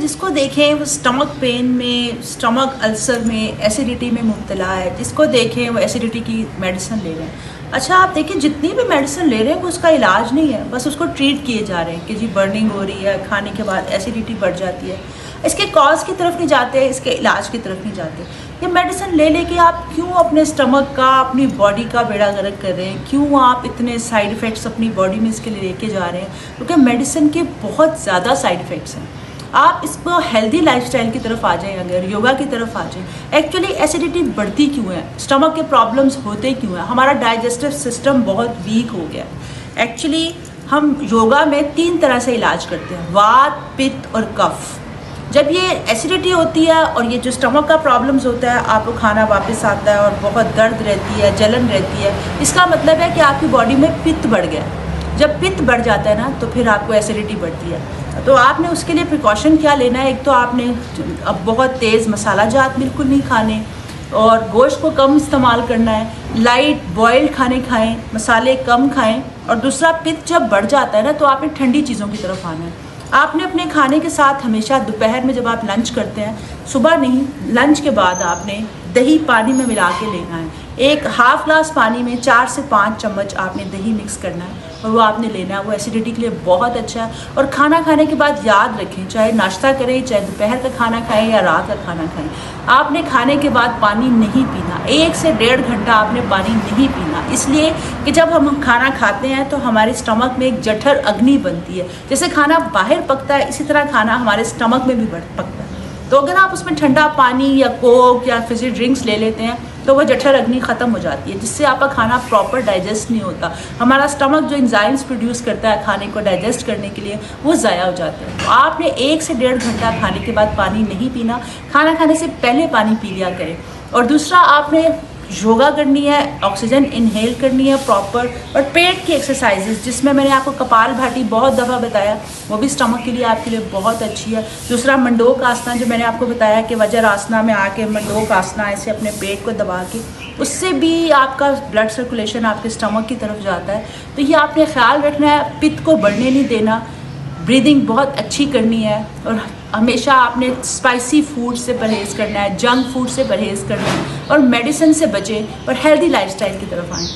जिसको देखें वो स्टमक पेन में, स्टमक अल्सर में, एसिडिटी में मुब्तला है, जिसको देखें वो एसिडिटी की मेडिसिन ले रहे हैं। अच्छा आप देखिए जितनी भी मेडिसिन ले रहे हैं वो उसका इलाज नहीं है, बस उसको ट्रीट किए जा रहे हैं कि जी बर्निंग हो रही है, खाने के बाद एसिडिटी बढ़ जाती है। इसके कॉज की तरफ नहीं जाते, इसके इलाज की तरफ नहीं जाते। ये मेडिसिन ले लेके आप क्यों अपने स्टमक का, अपनी बॉडी का बेड़ा गर्क कर रहे हैं? क्यों आप इतने साइड इफ़ेक्ट्स अपनी बॉडी में इसके लिए लेके जा रहे हैं? क्योंकि मेडिसिन के बहुत ज़्यादा साइड इफ़ेक्ट्स हैं। आप इसको हेल्दी लाइफस्टाइल की तरफ आ जाएं, अगर योगा की तरफ आ जाएं। एक्चुअली एसिडिटी बढ़ती क्यों है, स्टमक के प्रॉब्लम्स होते क्यों हैं? हमारा डाइजेस्टिव सिस्टम बहुत वीक हो गया। एक्चुअली हम योगा में 3 तरह से इलाज करते हैं, वात, पित्त और कफ। जब ये एसिडिटी होती है और ये जो स्टमक का प्रॉब्लम्स होता है, आपको खाना वापस आता है और बहुत दर्द रहती है, जलन रहती है, इसका मतलब है कि आपकी बॉडी में पित्त बढ़ गया। जब पित्त बढ़ जाता है ना तो फिर आपको एसिडिटी बढ़ती है। तो आपने उसके लिए प्रिकॉशन क्या लेना है? एक तो आपने अब बहुत तेज़ मसाला जात बिल्कुल नहीं खाने और गोश्त को कम इस्तेमाल करना है, लाइट बॉयल्ड खाने खाएं, मसाले कम खाएं। और दूसरा, पित्त जब बढ़ जाता है ना तो आपने ठंडी चीज़ों की तरफ आना है। आपने अपने खाने के साथ हमेशा दोपहर में जब आप लंच करते हैं, सुबह नहीं, लंच के बाद आपने दही पानी में मिला के लेना है। एक हाफ ग्लास पानी में 4 से 5 चम्मच आपने दही मिक्स करना है और वो आपने लेना है। वो एसिडिटी के लिए बहुत अच्छा है। और खाना खाने के बाद याद रखें, चाहे नाश्ता करें, चाहे दोपहर का खाना खाएं या रात का खाना खाएं, आपने खाने के बाद पानी नहीं पीना। 1 से 1.5 घंटा आपने पानी नहीं पीना, इसलिए कि जब हम खाना खाते हैं तो हमारे स्टमक में एक जठर अग्नि बनती है। जैसे खाना बाहर पकता है, इसी तरह खाना हमारे स्टमक में भी पकता है। तो अगर आप उसमें ठंडा पानी या कोक या फिजी ड्रिंक्स ले लेते हैं तो वह जठर अग्नि ख़त्म हो जाती है, जिससे आपका खाना प्रॉपर डाइजेस्ट नहीं होता। हमारा स्टमक जो एंजाइम्स प्रोड्यूस करता है खाने को डाइजेस्ट करने के लिए, वो ज़ाया हो जाते हैं। तो आपने 1 से 1.5 घंटा खाने के बाद पानी नहीं पीना, खाना खाने से पहले पानी पी लिया करें। और दूसरा, आपने योगा करनी है, ऑक्सीजन इनहेल करनी है प्रॉपर, और पेट की एक्सरसाइजेज जिसमें मैंने आपको कपाल भाती बहुत दफ़ा बताया, वो भी स्टमक के लिए आपके लिए बहुत अच्छी है। दूसरा, मंडोक आसना जो मैंने आपको बताया कि वज्र आसना में आके मंडोक आसना ऐसे अपने पेट को दबा के, उससे भी आपका ब्लड सर्कुलेशन आपके स्टमक की तरफ जाता है। तो ये आपने ख्याल रखना है, पित्त को बढ़ने नहीं देना, ब्रीदिंग बहुत अच्छी करनी है, और हमेशा आपने स्पाइसी फूड से परहेज़ करना है, जंक फूड से परहेज़ करना है, और मेडिसिन से बचें और हेल्दी लाइफस्टाइल की तरफ आएँ।